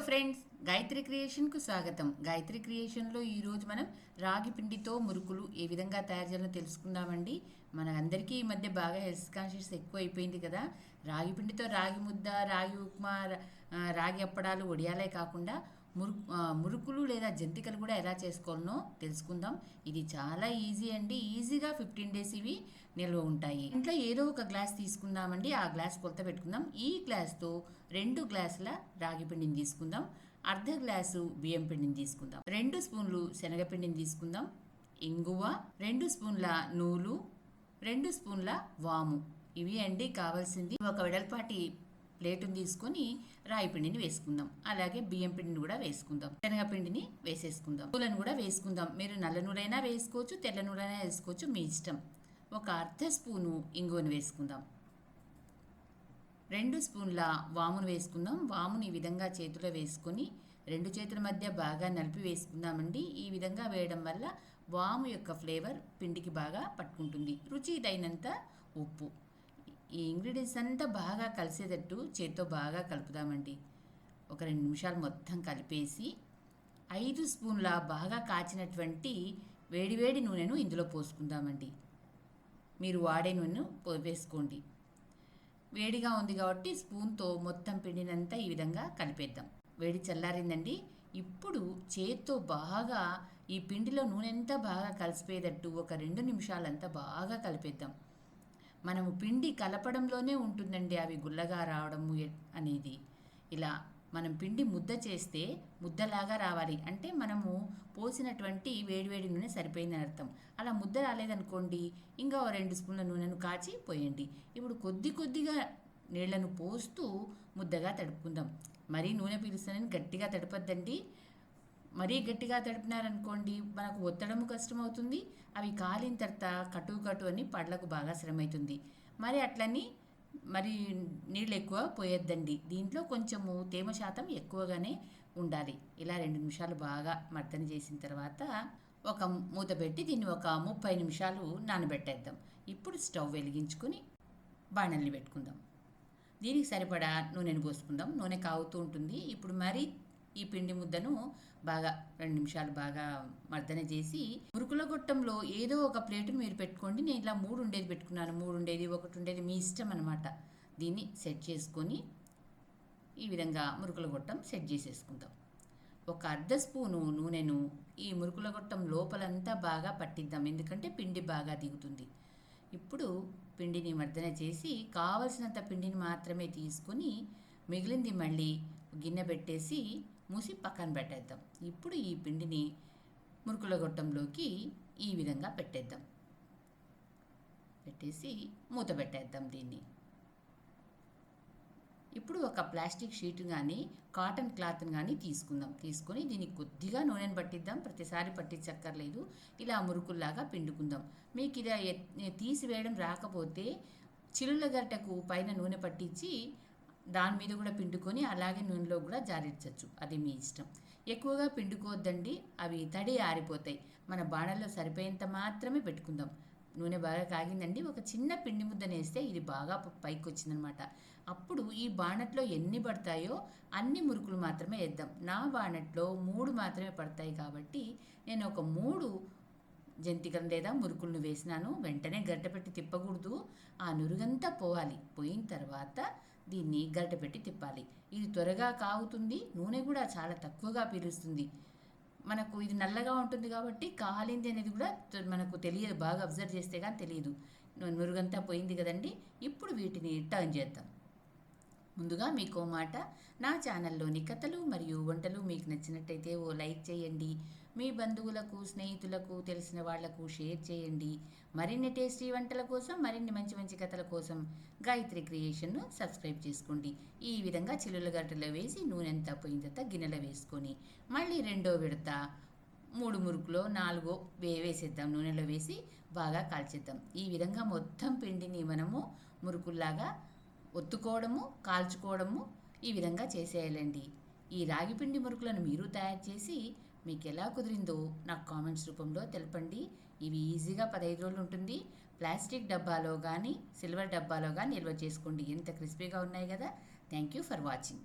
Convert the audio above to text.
Friends, Gayatri క్రియేషన్కు స్వాగతం. గాయత్రి క్రియేషన్లో ఈరోజు మనం రాగి పిండితో మురుకులు ఏ విధంగా తయారు చేయాలో తెలుసుకుందామండి. మన అందరికీ ఈ మధ్య బాగా హెల్త్ కాన్షియస్ ఎక్కువ అయిపోయింది కదా. రాగి పిండితో రాగి ముద్ద, రాగి ఉప్మా, రాగి అప్పడాలు, వడియాలే కాకుండా మురుకులు లేదా జంతికలు కూడా ఎలా చేసుకోవాలనో తెలుసుకుందాం. ఇది చాలా ఈజీ అండి. ఈజీగా 15 days ఇవి నిల్వ ఉంటాయి. ఇంట్లో ఏదో ఒక గ్లాస్ తీసుకుందామండి. ఆ గ్లాస్ కొలత పెట్టుకుందాం. ఈ గ్లాస్తో 2 గ్లాసుల రాగి పిండిని తీసుకుందాం. అర్ధ గ్లాసు బియ్యం పిండిని తీసుకుందాం. 2 స్పూన్లు శనగపిండిని తీసుకుందాం. ఇంగువ, 2 స్పూన్ల నూలు, 2 స్పూన్ల వాము. ఇవి అండి కావాల్సింది. ఒక వెడల్పాటి ప్లేటుని తీసుకొని రాయి పిండిని వేసుకుందాం. అలాగే బియ్యం పిండిని కూడా వేసుకుందాం. శనగపిండిని వేసేసుకుందాం. నూలను కూడా వేసుకుందాం. మీరు నల్ల నూనెైనా వేసుకోవచ్చు, తెల్ల నూనెైనా వేసుకోవచ్చు, మీ ఇష్టం. ఒక అర్ధ స్పూను ఇంగువను వేసుకుందాం. 2 స్పూన్ల వామును వేసుకుందాం. వాముని ఈ విధంగా చేతిలో వేసుకొని 2 చేతుల మధ్య బాగా నలిపి వేసుకుందామండి. ఈ విధంగా వేయడం వల్ల వాము యొక్క ఫ్లేవర్ పిండికి బాగా పట్టుకుంటుంది. రుచి తగినంత ఉప్పు. ఈ ఇంగ్రీడియంట్స్ అంతా బాగా కలిసేటట్టు చేతితో బాగా కలుపుదామండి. ఒక 2 నిమిషాలు మొత్తం కలిపేసి 5 స్పూన్ల బాగా కాచినటువంటి వేడివేడి నూనెను ఇందులో పోసుకుందామండి. మీరు వాడే నూనెను వేసుకోండి. వేడిగా ఉంది కాబట్టి స్పూన్తో మొత్తం పిండినంతా ఈ విధంగా కలిపేద్దాం. వేడి చల్లారిందండి. ఇప్పుడు చేత్తో బాగా ఈ పిండిలో నూనె అంతా బాగా కలిసిపోయేటట్టు ఒక 2 నిమిషాలంతా బాగా కలిపేద్దాం. మనము పిండి కలపడంలోనే ఉంటుందండి అవి గుల్లగా రావడము అనేది. ఇలా మనం పిండి ముద్ద చేస్తే ముద్దలాగా రావాలి అంటే మనము పోసినటువంటి వేడివేడి నూనె సరిపోయిందని అర్థం. అలా ముద్ద రాలేదనుకోండి, ఇంకా 2 స్పూన్ల నూనెను కాచి పోయండి. ఇప్పుడు కొద్దిగా నీళ్లను పోస్తూ ముద్దగా తడుపుకుందాం. మరీ నూనె పీలుస్తుందని గట్టిగా తడపద్దండి. మరీ గట్టిగా తడిపినారనుకోండి మనకు ఒత్తడము కష్టమవుతుంది. అవి కాలిన తర్వాత కటు అని పళ్ళకు బాగా శ్రమ అవుతుంది. మరి అట్లని మరి నీళ్ళు ఎక్కువ పోయొద్దండి. దీంట్లో కొంచెము తేమ శాతం ఎక్కువగానే ఉండాలి. ఇలా 2 నిమిషాలు బాగా మర్దన చేసిన తర్వాత ఒక మూత పెట్టి దీన్ని ఒక 30 నిమిషాలు నానబెట్టేద్దాం. ఇప్పుడు స్టవ్ వెలిగించుకొని బాణల్ని పెట్టుకుందాం. దీనికి సరిపడా నూనెను పోసుకుందాం. నూనె కాగుతూ ఉంటుంది. ఇప్పుడు మరి ఈ పిండి ముద్దను బాగా 2 నిమిషాలు బాగా మర్దన చేసి మురుకుల గొట్టంలో ఏదో ఒక ప్లేటును మీరు పెట్టుకోండి. నేను ఇలా 3 ఉండేది పెట్టుకున్నాను. 3 ఉండేది, 1 ఉండేది మీ ఇష్టం అనమాట. దీన్ని సెట్ చేసుకొని ఈ విధంగా మురుకుల గొట్టం సెట్ చేసేసుకుందాం. ఒక అర్ధ స్పూను నూనెను ఈ మురుకుల గొట్టం లోపలంతా బాగా పట్టిద్దాం. ఎందుకంటే పిండి బాగా దిగుతుంది. ఇప్పుడు పిండిని మర్దన చేసి కావలసినంత పిండిని మాత్రమే తీసుకొని మిగిలింది మళ్ళీ గిన్నె పెట్టేసి మూసి పక్కన పెట్టేద్దాం. ఇప్పుడు ఈ పిండిని మురుకుల గొట్టంలోకి ఈ విధంగా పెట్టేద్దాం. పెట్టేసి మూత పెట్టేద్దాం దీన్ని. ఇప్పుడు ఒక ప్లాస్టిక్ షీట్ కానీ కాటన్ క్లాత్ని కానీ తీసుకొని దీనికి కొద్దిగా నూనెను పట్టిద్దాం. ప్రతిసారి పట్టించక్కర్లేదు. ఇలా మురుకుల్లాగా పిండుకుందాం. మీకు ఇది తీసివేయడం రాకపోతే చిల్లుల గరిటెకు పైన నూనె పట్టించి దాని మీద కూడా పిండుకొని అలాగే నూనెలో కూడా జారించవచ్చు. అది మీ ఇష్టం. ఎక్కువగా పిండుకోవద్దండి, అవి తడి ఆరిపోతాయి. మన బాణల్లో సరిపోయేంత మాత్రమే పెట్టుకుందాం. నూనె బాగా కాగిందండి. ఒక చిన్న పిండి ముద్దనేస్తే ఇది బాగా పైకి వచ్చిందనమాట. అప్పుడు ఈ బాణట్లో ఎన్ని పడతాయో అన్ని మురుకులు మాత్రమే వేద్దాం. నా బాణట్లో 3 మాత్రమే పడతాయి కాబట్టి నేను ఒక 3 జంతికలు లేదా మురుకులను వేసినాను. వెంటనే గరిటె పెట్టి తిప్పకూడదు. ఆ నురుగంతా పోవాలి. పోయిన తర్వాత దీన్ని గరిటె పెట్టి తిప్పాలి. ఇది త్వరగా కాగుతుంది. నూనె కూడా చాలా తక్కువగా పీలుస్తుంది. మనకు ఇది నల్లగా ఉంటుంది కాబట్టి కాలింది అనేది కూడా మనకు తెలియదు. బాగా అబ్జర్వ్ చేస్తే కానీ తెలియదు. నురుగంతా పోయింది కదండి. ఇప్పుడు వీటిని టర్న్ చేద్దాం. ముందుగా మీకు మాట, నా ఛానల్లోని కథలు మరియు వంటలు మీకు నచ్చినట్టయితే ఓ లైక్ చేయండి. మీ బంధువులకు, స్నేహితులకు, తెలిసిన వాళ్లకు షేర్ చేయండి. మరిన్ని టేస్టీ వంటల కోసం, మరిన్ని మంచి కథల కోసం గాయత్రి క్రియేషన్ను సబ్స్క్రైబ్ చేసుకోండి. ఈ విధంగా చిల్లుల గరిటెలో వేసి నూనె అంతా పోయిన తర్వాత గిన్నెలో వేసుకొని మళ్ళీ 2వ విడత 3 మురుకులో 4 వేసేద్దాం. నూనెలో వేసి బాగా కాల్చేద్దాం. ఈ విధంగా మొత్తం పిండిని మనము మురుకుల్లాగా ఒత్తుకోవడము, కాల్చుకోవడము ఈ విధంగా చేసేయాలండి. ఈ రాగిపిండి మురుకులను మీరు తయారు చేసి మీకు ఎలా కుదిరిందో నాకు కామెంట్స్ రూపంలో తెలపండి. ఇవి ఈజీగా 15 రోజులు ఉంటుంది. ప్లాస్టిక్ డబ్బాలో కానీ సిల్వర్ డబ్బాలో కానీ నిల్వ చేసుకోండి. ఎంత క్రిస్పీగా ఉన్నాయి కదా. Thank you for watching.